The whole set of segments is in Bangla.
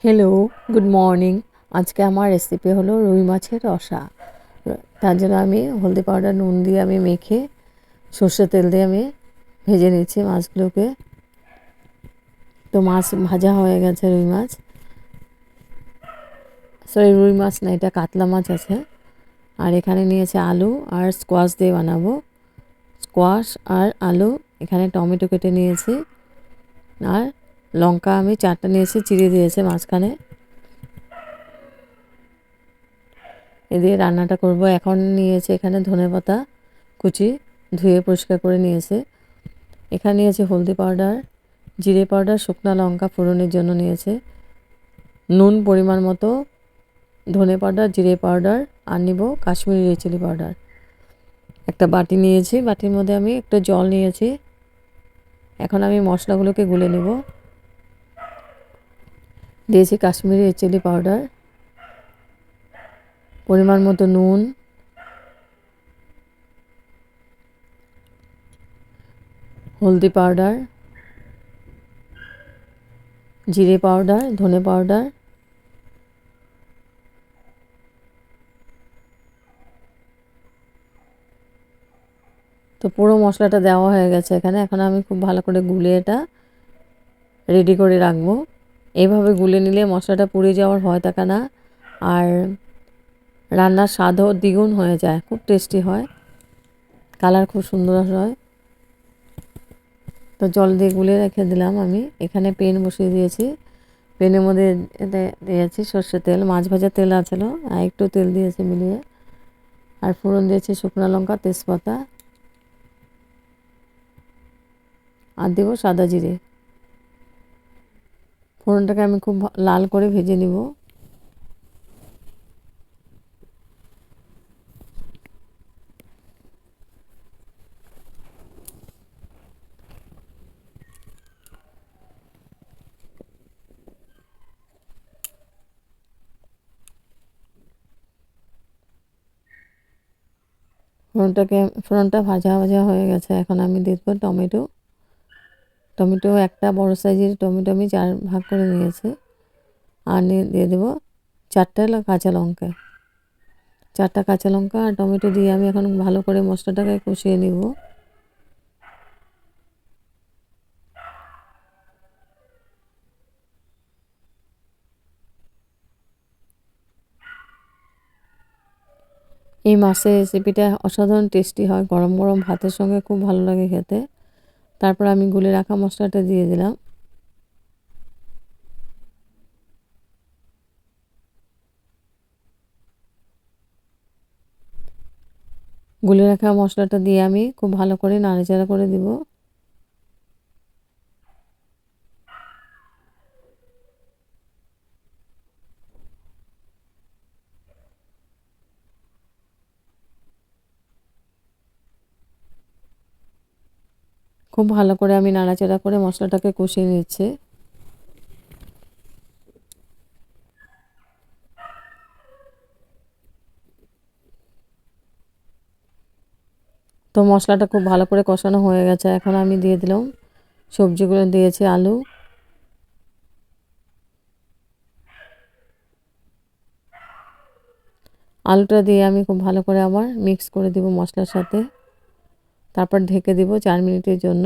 Hello, good morning. আজকে আমার রেসিপি হলো রুই মাছের রসা। তার জন্য আমি হলদি পাউডার নুন দিয়ে আমি মেখে সর্ষের তেল দিয়ে আমি ভেজে নিচ্ছি মাছগুলোকে। তো মাছ ভাজা হয়ে গেছে, রুই মাছ না, এটা কাতলা মাছ আছে। আর এখানে নিয়েছে আলু আর স্কোয়াশ দিয়ে বানাবো। স্কোয়াশ আর আলু, এখানে টমেটো কেটে নিয়েছি, আর লঙ্কা আমি 4টা নিয়েছি, চিড়ে দিয়েছে মাঝখানে। এ দিয়ে রান্নাটা করব। এখন নিয়েছে এখানে ধনেপাতা কুচি, ধুয়ে পরিষ্কার করে নিয়েছে। এখানে নিয়েছে হলদি পাউডার, জিরে পাউডার, শুকনো লঙ্কা ফোড়নের জন্য নিয়েছে, নুন পরিমাণ মতো, ধনে পাউডার, জিরে পাউডার, আর নিব কাশ্মীরি রেড চিলি পাউডার। একটা বাটি নিয়েছি, বাটির মধ্যে আমি একটু জল নিয়েছি। এখন আমি মশলাগুলোকে গুলে নেব। দিয়েছি কাশ্মীরি রেড চিলি পাউডার, পরিমাণ মতো নুন, হলদি পাউডার, জিরে পাউডার, ধনে পাউডার, তো পুরো মশলাটা দেওয়া হয়ে গেছে এখানে। এখন আমি খুব ভালো করে গুলে এটা রেডি করে রাখবো। এইভাবে গুলে নিলে মশলাটা পুড়ে যাওয়ার ভয় থাকে না, আর রান্নার স্বাদও দ্বিগুণ হয়ে যায়, খুব টেস্টি হয়, কালার খুব সুন্দর হয়। তো জল দিয়ে গুলে রেখে দিলাম আমি। এখানে পেন বসিয়ে দিয়েছি, পেনের মধ্যে দিয়েছি সর্ষের তেল, মাছ ভাজার তেল আছিল, আর একটু তেল দিয়েছি মিলিয়ে, আর ফোড়ন দিয়েছি শুকনো লঙ্কা, তেজপাতা, আর দেব সাদা জিরে। ফোড়নটাকে আমি খুব লাল করে ভেজে নিব। ফোড়নটা ভাজা ভাজা হয়ে গেছে। এখন আমি দেবো টমেটো। টমেটো একটা বড় সাইজের টমেটো আমি 4 ভাগ করে নিয়েছি, আর দিয়ে দেবো 4টা কাঁচা লঙ্কা। 4টা কাঁচা লঙ্কা আর টমেটো দিয়ে আমি এখন ভালো করে মশলাটাকে কষিয়ে নিব। এই মাছের রেসিপিটা অসাধারণ টেস্টি হয়, গরম গরম ভাতের সঙ্গে খুব ভালো লাগে খেতে। তারপর আমি গুলে রাখা মশলাটা দিয়ে দিলাম। গুলে রাখা মশলাটা দিয়ে আমি খুব ভালো করে নাড়াচাড়া করে দিব। খুব ভালো করে আমি নাড়াচাড়া করে মশলাটাকে কষিয়ে নিচ্ছি। তো মশলাটা খুব ভালো করে কষানো হয়ে গেছে। এখন আমি দিয়ে দিলাম সবজিগুলো, দিয়েছি আলু, আলুটা দিয়ে আমি খুব ভালো করে আবার মিক্স করে দিব মশলার সাথে। তারপর ঢেকে দিব 4 মিনিটের জন্য।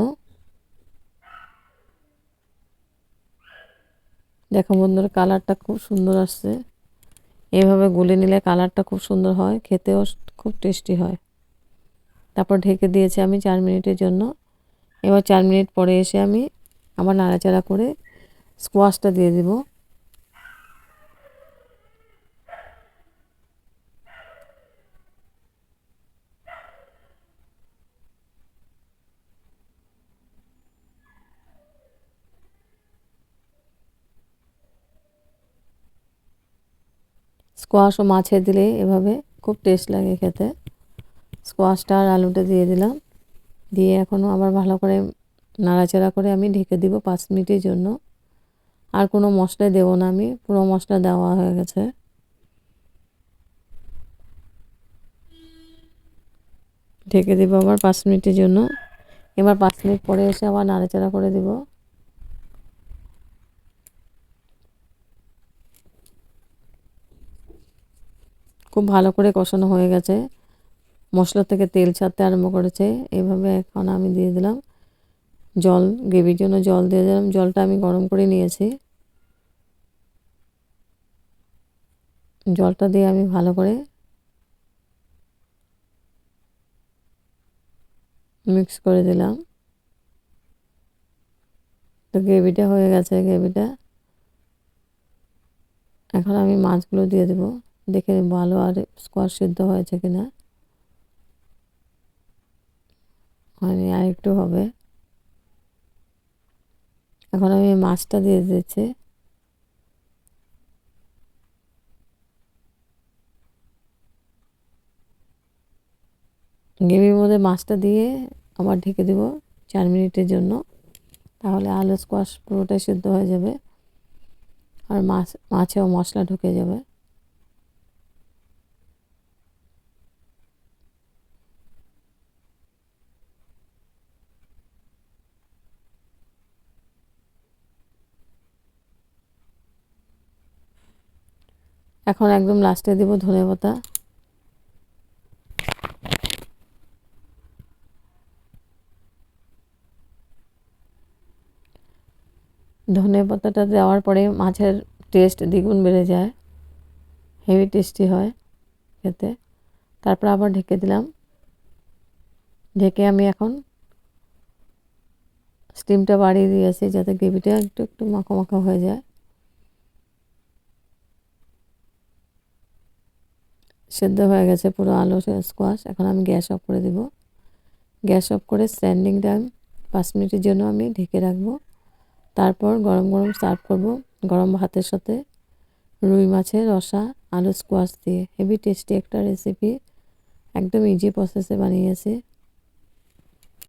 দেখো বন্ধুরা, কালারটা খুব সুন্দর আসছে। এভাবে গুলে নিলে কালারটা খুব সুন্দর হয়, খেতেও খুব টেস্টি হয়। তারপর ঢেকে দিয়েছি আমি 4 মিনিটের জন্য। এবার 4 মিনিট পরে এসে আমি আবার নাড়াচাড়া করে স্কোয়াশটা দিয়ে দিব। স্কোয়াশ ও মাছে দিলে এভাবে খুব টেস্ট লাগে খেতে। স্কোয়াশটা আর আলুটা দিয়ে দিলাম, দিয়ে এখনও আবার ভালো করে নাড়াচাড়া করে আমি ঢেকে দিব 5 মিনিটের জন্য। আর কোনো মশলা দেবো না, আমি পুরো মশলা দেওয়া হয়ে গেছে। ঢেকে দেবো আবার 5 মিনিটের জন্য। এবার 5 মিনিট পরে এসে আবার নাড়াচাড়া করে দেব। খুব ভালো করে কষানো হয়ে গেছে, মশলা থেকে তেল ছাড়তে আরম্ভ করেছে। এভাবে এখন আমি দিয়ে দিলাম জল, গ্রেভির জন্য জল দিয়ে দিলাম। জলটা আমি গরম করে নিয়েছি। জলটা দিয়ে আমি ভালো করে মিক্স করে দিলাম। তো গ্রেভিটা হয়ে গেছে। গ্রেভিটা এখন আমি মাছগুলো দিয়ে দেবো, দেখে ভালো আর স্কোয়াশ সিদ্ধ হয়েছে কিনা। হয়নি, আর একটু হবে। এখন আমি মাছটা দিয়ে দিচ্ছি। গ্রেভির মধ্যে মাছটা দিয়ে আবার ঢেকে দেব 4 মিনিটের জন্য, তাহলে আলু স্কোয়াশ পুরোটাই সিদ্ধ হয়ে যাবে আর মাছেও মশলা ঢুকে যাবে। এখন একদম লাস্টে দেব ধনেপাতা। ধনেপাতাটা দেওয়ার পরে মাছের টেস্ট দ্বিগুণ বেড়ে যায়, হেভি টেস্টি হয় খেতে। তারপর আবার ঢেকে দিলাম। ঢেকে আমি এখন স্টিমটা বাড়িয়ে দিয়েছি যাতে গ্রেভিটা একটু একটু মাখো মাখো হয়ে যায়। সেদ্ধ হয়ে গেছে পুরো আলু স্কোয়াশ। এখন আমি গ্যাস অফ করে দেব। গ্যাস অফ করে স্ট্যান্ডিং টাইম 5 মিনিটের জন্য আমি ঢেকে রাখবো। তারপর গরম গরম সার্ভ করব গরম ভাতের সাথে রুই মাছের রসা আলু স্কোয়াশ দিয়ে। হেভি টেস্টি একটা রেসিপি, একদম ইজি প্রসেসে বানিয়েছি।